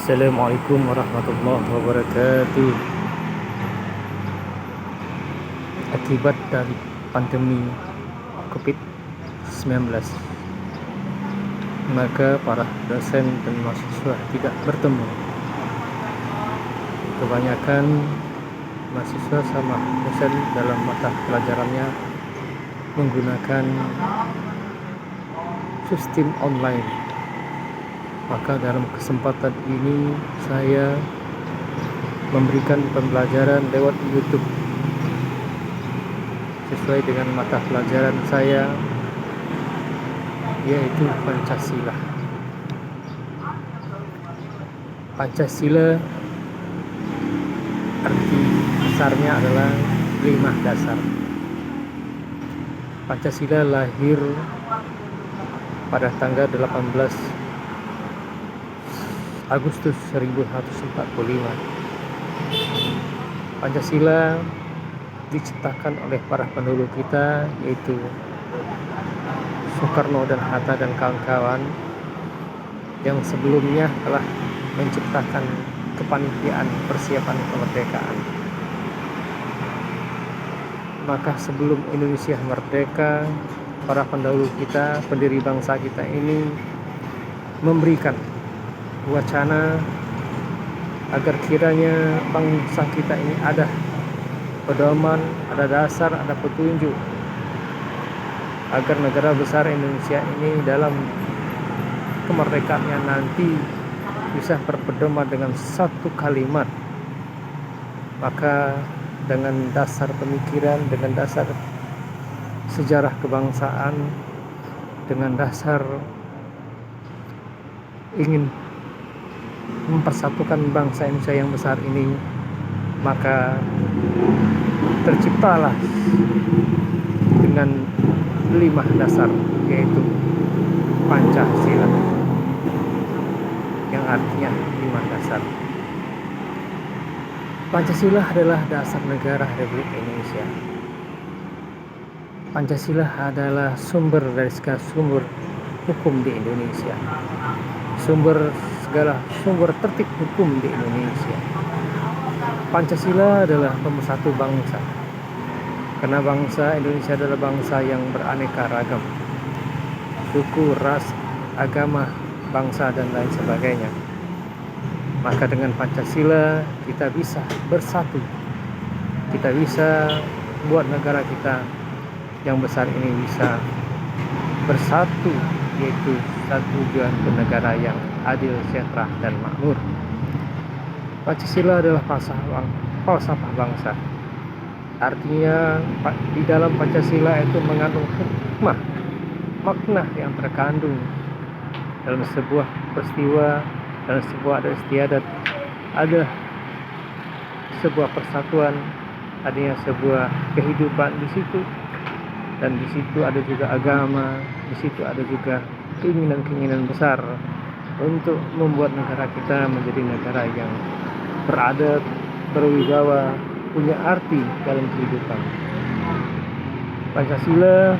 Assalamualaikum warahmatullahi wabarakatuh. Akibat dari pandemi COVID-19, maka para dosen dan mahasiswa tidak bertemu. Kebanyakan mahasiswa sama dosen dalam mata pelajarannya menggunakan sistem online. Maka dalam kesempatan ini saya memberikan pembelajaran lewat YouTube sesuai dengan mata pelajaran saya, yaitu Pancasila. Pancasila arti besarnya adalah 5 dasar. Pancasila lahir pada tanggal 18 Agustus 1945. Pancasila diciptakan oleh para pendahulu kita, yaitu Soekarno dan Hatta dan kawan-kawan, yang sebelumnya telah menciptakan kepanitiaan persiapan kemerdekaan. Maka sebelum Indonesia merdeka, para pendahulu kita, pendiri bangsa kita ini memberikan wacana agar kiranya bangsa kita ini ada pedoman, ada dasar, ada petunjuk, agar negara besar Indonesia ini dalam kemerdekaannya nanti bisa berpedoman dengan satu kalimat. Maka dengan dasar pemikiran, dengan dasar sejarah kebangsaan, dengan dasar ingin mempersatukan bangsa Indonesia yang besar ini, maka terciptalah dengan 5 dasar, yaitu Pancasila, yang artinya 5 dasar. Pancasila adalah dasar negara Republik Indonesia. Pancasila adalah sumber dari segala sumber hukum di Indonesia, segala sumber tertib hukum di Indonesia. Pancasila adalah pemersatu bangsa, karena bangsa Indonesia adalah bangsa yang beraneka ragam, suku, ras, agama, bangsa, dan lain sebagainya. Maka dengan Pancasila kita bisa bersatu, kita bisa buat negara kita yang besar ini bisa bersatu, yaitu satu tujuan ke negara yang adil, sejahtera, dan makmur. Pancasila adalah falsafah bangsa. Artinya di dalam Pancasila itu mengandung hikmah, makna yang terkandung dalam sebuah peristiwa, dalam sebuah adat istiadat, ada sebuah persatuan, adanya sebuah kehidupan di situ, dan di situ ada juga agama, di situ ada juga keinginan-keinginan besar untuk membuat negara kita menjadi negara yang beradab, berwibawa, punya arti dalam kehidupan. Pancasila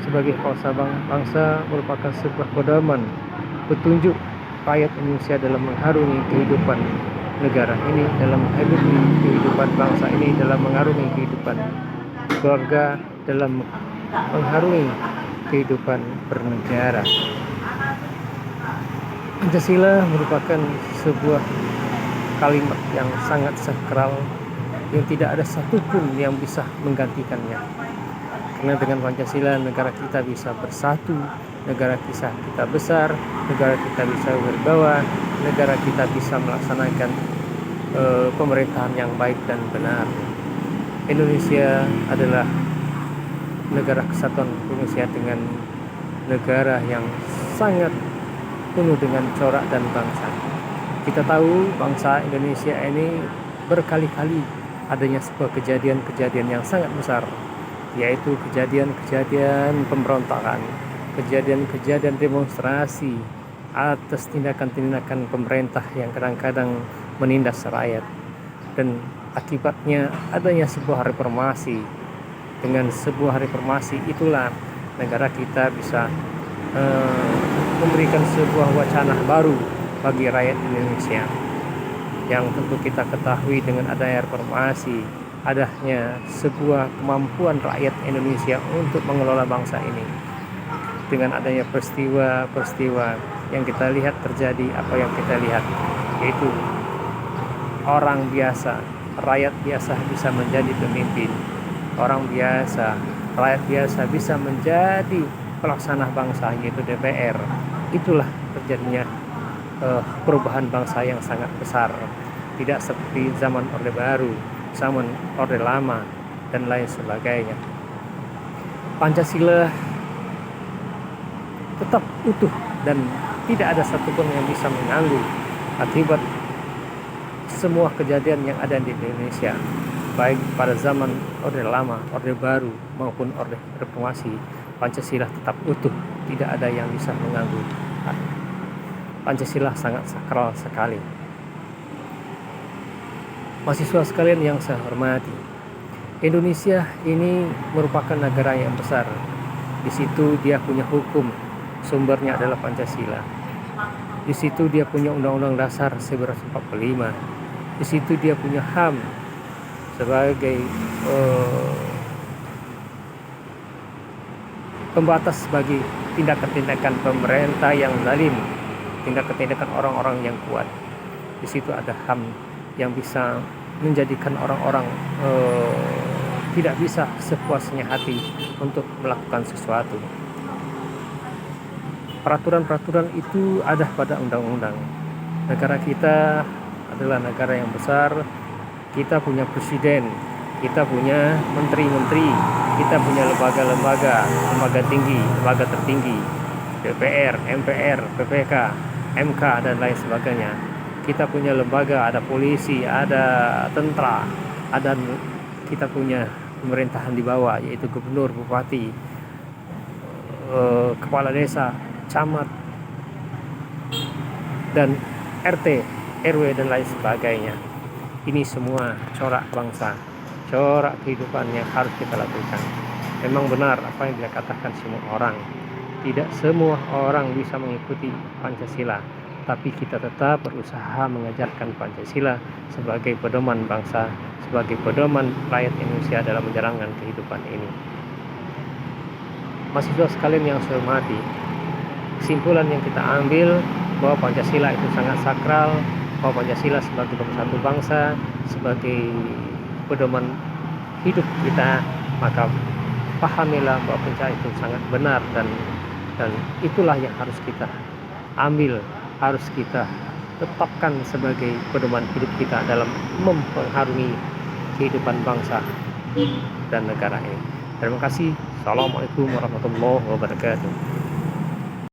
sebagai falsafah bangsa merupakan sebuah pedoman, petunjuk rakyat Indonesia dalam mengharungi kehidupan negara ini, dalam mengharungi kehidupan bangsa ini, dalam mengharungi kehidupan keluarga, dalam mengharungi kehidupan bernegara. Pancasila merupakan sebuah kalimat yang sangat sakral, yang tidak ada satupun yang bisa menggantikannya. Karena dengan Pancasila negara kita bisa bersatu, negara kita besar, negara kita bisa berwibawa, negara kita bisa melaksanakan pemerintahan yang baik dan benar. Indonesia adalah negara kesatuan Indonesia dengan negara yang sangat penuh dengan corak dan bangsa. Kita tahu bangsa Indonesia ini berkali-kali adanya sebuah kejadian-kejadian yang sangat besar, yaitu kejadian-kejadian pemberontakan, kejadian-kejadian demonstrasi atas tindakan-tindakan pemerintah yang kadang-kadang menindas rakyat, dan akibatnya adanya sebuah reformasi. Dengan sebuah reformasi itulah negara kita bisa memberikan sebuah wacana baru bagi rakyat Indonesia. Yang tentu kita ketahui dengan adanya reformasi, adanya sebuah kemampuan rakyat Indonesia untuk mengelola bangsa ini. Dengan adanya peristiwa-peristiwa yang kita lihat terjadi, apa yang kita lihat, yaitu orang biasa, rakyat biasa bisa menjadi pemimpin, orang biasa, rakyat biasa bisa menjadi pelaksana bangsa, yaitu DPR. Itulah terjadinya perubahan bangsa yang sangat besar, tidak seperti zaman Orde Baru, zaman Orde Lama, dan lain sebagainya. Pancasila tetap utuh dan tidak ada satupun yang bisa mengganggu akibat semua kejadian yang ada di Indonesia, baik pada zaman Orde Lama, Orde Baru, maupun Orde Reformasi. Pancasila tetap utuh, tidak ada yang bisa mengganggu. Pancasila sangat sakral sekali. Mahasiswa sekalian yang saya hormati, Indonesia ini merupakan negara yang besar. Di situ dia punya hukum, sumbernya adalah Pancasila. Di situ dia punya Undang-Undang Dasar 1945. Di situ dia punya HAM sebagai pembatas bagi tindakan-tindakan pemerintah yang zalim, tindakan-tindakan orang-orang yang kuat. Di situ ada HAM yang bisa menjadikan orang-orang tidak bisa sepuasnya hati untuk melakukan sesuatu. Peraturan-peraturan itu ada pada undang-undang. Negara kita adalah negara yang besar. Kita punya presiden, kita punya menteri-menteri, kita punya lembaga-lembaga, lembaga tinggi, lembaga tertinggi, DPR, MPR, PPK, MK, dan lain sebagainya. Kita punya lembaga, ada polisi, ada tentara, ada kita punya pemerintahan di bawah, yaitu gubernur, bupati, kepala desa, camat, dan RT, RW, dan lain sebagainya. Ini semua corak bangsa, corak kehidupan yang harus kita lakukan. Memang benar apa yang dikatakan semua orang, tidak semua orang bisa mengikuti Pancasila, tapi kita tetap berusaha mengajarkan Pancasila sebagai pedoman bangsa, sebagai pedoman rakyat Indonesia dalam menjalankan kehidupan ini. Mahasiswa sekalian yang saya hormati, kesimpulan yang kita ambil bahwa Pancasila itu sangat sakral, bahwa Pancasila sebagai pemersatu bangsa, sebagai pedoman hidup kita, maka pahamilah bahwa Pancasila itu sangat benar, dan itulah yang harus kita ambil, harus kita tetapkan sebagai pedoman hidup kita dalam mempengaruhi kehidupan bangsa dan negara ini. Terima kasih. Assalamualaikum warahmatullahi wabarakatuh.